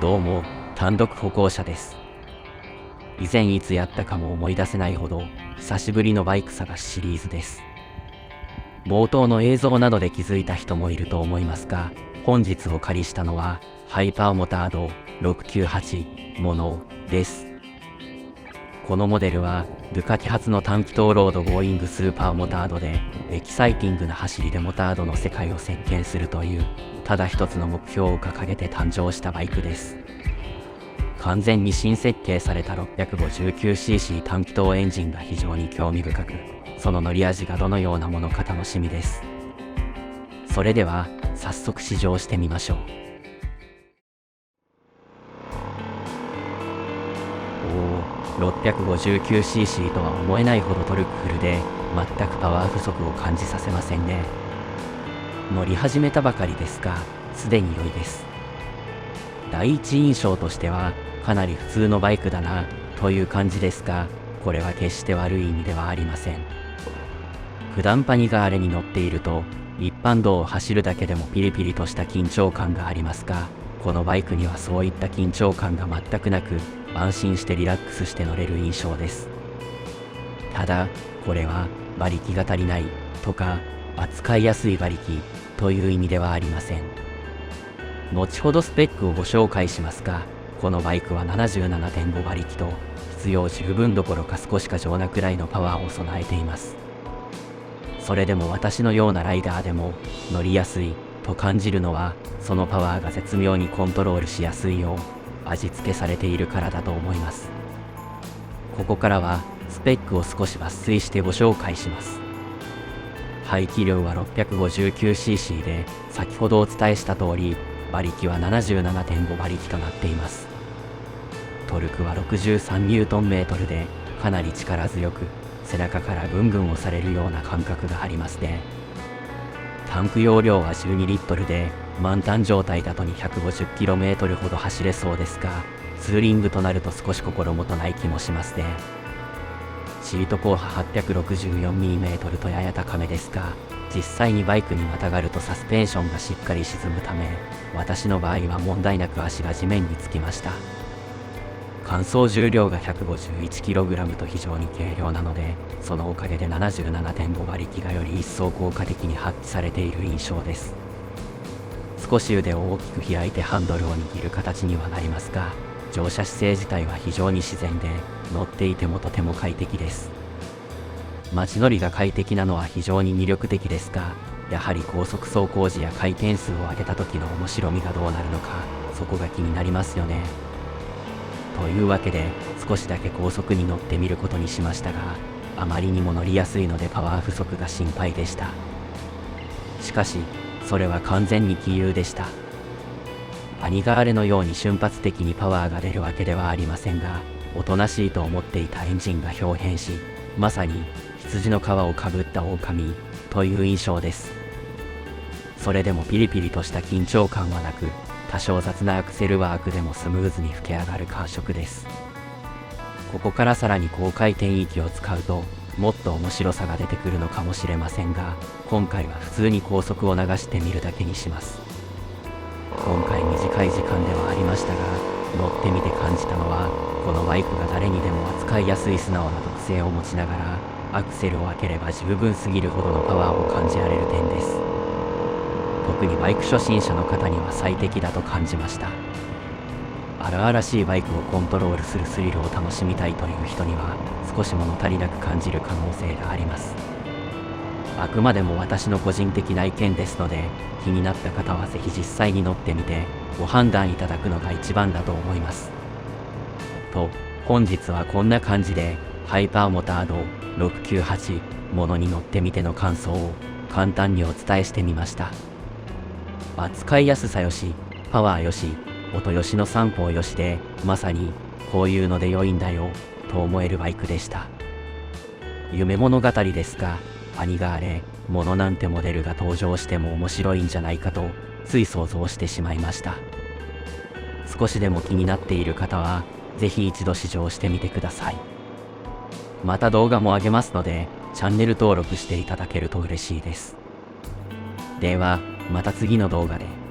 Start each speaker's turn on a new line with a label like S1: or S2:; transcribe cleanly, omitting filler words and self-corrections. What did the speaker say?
S1: どうも、単独歩行者です。以前いつやったかも思い出せないほど、久しぶりのバイク探しシリーズです。冒頭の映像などで気づいた人もいると思いますが、本日お借りしたのは、ハイパーモタード698モノです。このモデルは、ドゥカティ発の短気筒ロードゴーイングスーパーモタードで、エキサイティングな走りでモタードの世界を席巻するという、ただ一つの目標を掲げて誕生したバイクです。完全に新設計された 659cc 短気筒エンジンが非常に興味深く、その乗り味がどのようなものか楽しみです。それでは、早速試乗してみましょう。659cc とは思えないほどトルクフルで、全くパワー不足を感じさせませんね。乗り始めたばかりですが、すでに良いです。第一印象としては、かなり普通のバイクだな、という感じですが、これは決して悪い意味ではありません。普段パニガーレに乗っていると、一般道を走るだけでもピリピリとした緊張感がありますが、このバイクにはそういった緊張感が全くなく、安心してリラックスして乗れる印象です。ただ、これは馬力が足りないとか、扱いやすい馬力という意味ではありません。後ほどスペックをご紹介しますが、このバイクは 77.5 馬力と必要十分どころか少し過剰なくらいのパワーを備えています。それでも私のようなライダーでも乗りやすいと感じるのは、そのパワーが絶妙にコントロールしやすいよう味付けされているからだと思います。ここからはスペックを少し抜粋してご紹介します。排気量は 659cc で、先ほどお伝えした通り、馬力は 77.5 馬力となっています。トルクは63ニュートンメートルで、かなり力強く、背中からぐんぐん押されるような感覚がありますね。タンク容量は12リットルで、満タン状態だと 250km ほど走れそうですが、ツーリングとなると少し心もとない気もしますね。シート高波 864mm とやや高めですが、実際にバイクにまたがるとサスペンションがしっかり沈むため、私の場合は問題なく足が地面につきました。乾燥重量が 151kg と非常に軽量なので、そのおかげで 77.5 馬力がより一層効果的に発揮されている印象です。少し腕を大きく開いてハンドルを握る形にはなりますが、乗車姿勢自体は非常に自然で、乗っていてもとても快適です。街乗りが快適なのは非常に魅力的ですが、やはり高速走行時や回転数を上げた時の面白みがどうなるのか、そこが気になりますよね。というわけで、少しだけ高速に乗ってみることにしましたが、あまりにも乗りやすいのでパワー不足が心配でした。しかし、それは完全に杞憂でした。パニガーレのように瞬発的にパワーが出るわけではありませんが、おとなしいと思っていたエンジンが豹変し、まさに羊の皮をかぶった狼という印象です。それでもピリピリとした緊張感はなく、多少雑なアクセルワークでもスムーズに吹き上がる感触です。ここからさらに高回転域を使うと、もっと面白さが出てくるのかもしれませんが、今回は普通に高速を流してみるだけにします。今回短い時間ではありましたが、乗ってみて感じたのは、このバイクが誰にでも扱いやすい素直な特性を持ちながら、アクセルを開ければ十分すぎるほどのパワーを感じられる点です。特にバイク初心者の方には最適だと感じました。荒々しいバイクをコントロールするスリルを楽しみたいという人には、少し物足りなく感じる可能性があります。あくまでも私の個人的な意見ですので、気になった方はぜひ実際に乗ってみて、ご判断いただくのが一番だと思います。と、本日はこんな感じで、ハイパーモタード698モノに乗ってみての感想を簡単にお伝えしてみました。扱いやすさよし、パワーよし、音よしの三方よしで、まさにこういうので良いんだよ、と思えるバイクでした。夢物語ですが、パニガーレ、モノなんてモデルが登場しても面白いんじゃないかと、つい想像してしまいました。少しでも気になっている方は、ぜひ一度試乗してみてください。また動画も上げますので、チャンネル登録していただけると嬉しいです。では、また次の動画で。